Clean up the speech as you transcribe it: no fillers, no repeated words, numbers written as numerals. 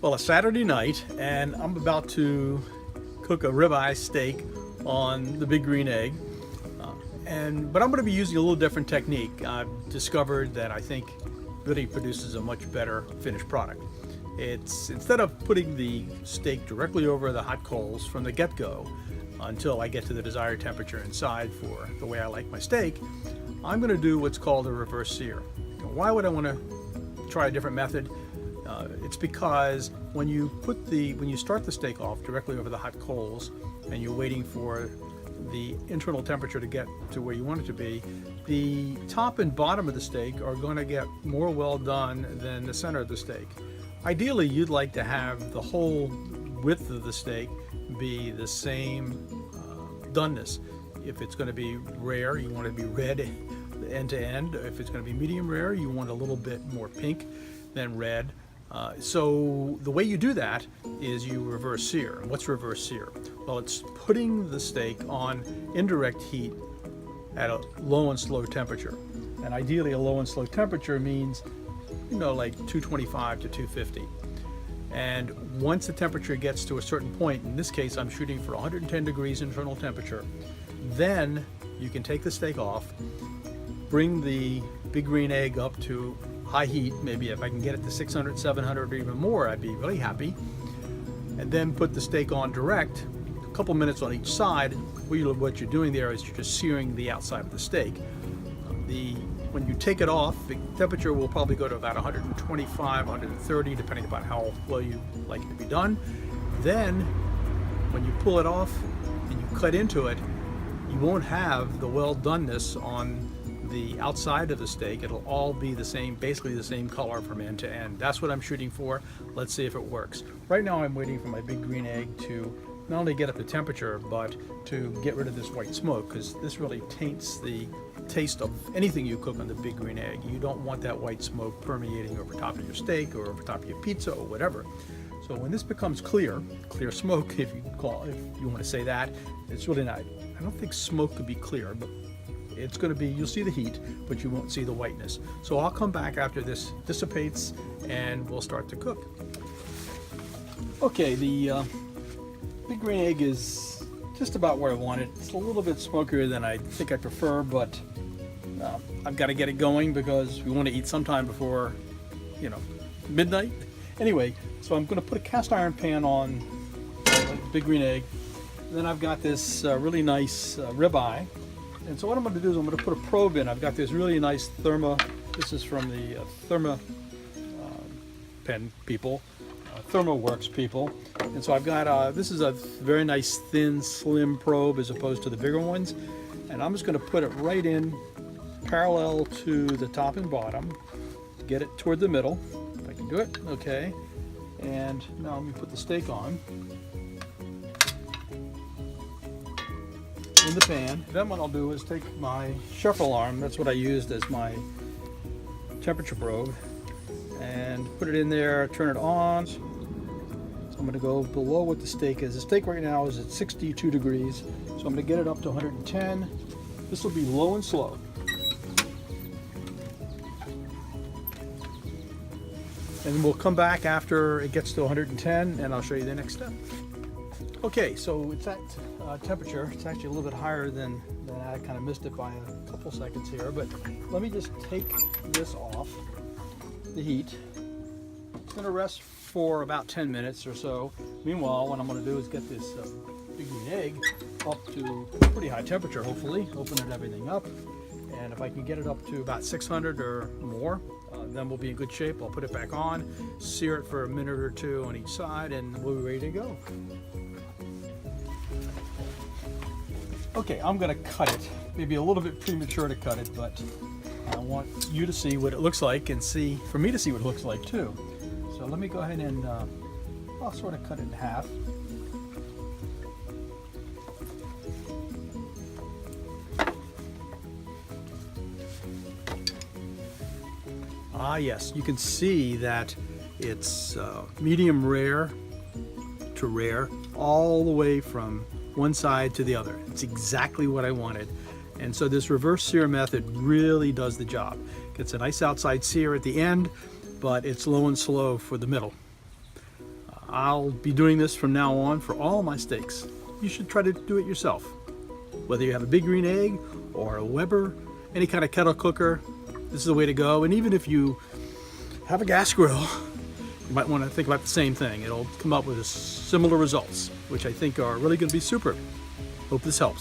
Well, it's Saturday night, and I'm about to cook a ribeye steak on the Big Green Egg. But I'm going to be using a little different technique. I've discovered that I think really produces a much better finished product. It's instead of putting the steak directly over the hot coals from the get-go until I get to the desired temperature inside for the way I like my steak, I'm going to do what's called a reverse sear. Now, why would I want to try a different method? It's because when you start the steak off directly over the hot coals and you're waiting for the internal temperature to get to where you want it to be, the top and bottom of the steak are going to get more well done than the center of the steak. Ideally, you'd like to have the whole width of the steak be the same doneness. If it's going to be rare, you want it to be red end to end. If it's going to be medium rare, you want a little bit more pink than red. So the way you do that is you reverse sear. And what's reverse sear? Well, it's putting the steak on indirect heat at a low and slow temperature. And ideally a low and slow temperature means, like 225 to 250. And once the temperature gets to a certain point, in this case I'm shooting for 110 degrees internal temperature, then you can take the steak off, bring the Big Green Egg up to high heat. Maybe if I can get it to 600, 700 or even more, I'd be really happy. And then put the steak on direct, a couple minutes on each side. What you're doing there is you're just searing the outside of the steak. When you take it off, the temperature will probably go to about 125, 130, depending upon how well you like it to be done. Then, when you pull it off and you cut into it, you won't have the well doneness on the outside of the steak. It'll all be the same, basically the same color from end to end. That's what I'm shooting for. Let's see if it works. Right now I'm waiting for my Big Green Egg to not only get up the temperature, but to get rid of this white smoke, because this really taints the taste of anything you cook on the Big Green Egg. You don't want that white smoke permeating over top of your steak or over top of your pizza or whatever. So when this becomes clear smoke, if you want to say that, it's really not, I don't think smoke could be clear, but it's going to be, you'll see the heat, but you won't see the whiteness. So I'll come back after this dissipates and we'll start to cook. Okay, the Big Green Egg is just about where I want it. It's a little bit smokier than I think I prefer, but I've got to get it going because we want to eat sometime before, midnight. Anyway, so I'm going to put a cast iron pan on the Big Green Egg. And then I've got this really nice ribeye. And so what I'm going to do is I'm going to put a probe in. I've got this really nice this is from the ThermaPen people, ThermoWorks people. And so I've got, this is a very nice thin, slim probe as opposed to the bigger ones. And I'm just going to put it right in parallel to the top and bottom, get it toward the middle, if I can do it, okay. And now let me put the steak on in the pan. Then what I'll do is take my chef alarm, that's what I used as my temperature probe, and put it in there, turn it on. So I'm going to go below what the steak is. The steak right now is at 62 degrees, so I'm going to get it up to 110. This will be low and slow. And we'll come back after it gets to 110 and I'll show you the next step. Okay, so it's at temperature. It's actually a little bit higher than I kind of missed it by a couple seconds here, but let me just take this off the heat. It's going to rest for about 10 minutes or so. Meanwhile, what I'm going to do is get this Big Green Egg up to a pretty high temperature, hopefully, open everything up. And if I can get it up to about 600 or more, then we'll be in good shape. I'll put it back on, sear it for a minute or two on each side, and we'll be ready to go. Okay, I'm going to cut it. Maybe a little bit premature to cut it, but I want you to see what it looks like and for me to see what it looks like too. So let me go ahead and I'll sort of cut it in half. Ah yes, you can see that it's medium rare to rare, all the way from one side to the other. It's exactly what I wanted. And so this reverse sear method really does the job. Gets a nice outside sear at the end, but it's low and slow for the middle. I'll be doing this from now on for all my steaks. You should try to do it yourself. Whether you have a Big Green Egg or a Weber, any kind of kettle cooker, this is the way to go. And even if you have a gas grill, you might want to think about the same thing. It'll come up with similar results, which I think are really going to be super. Hope this helps.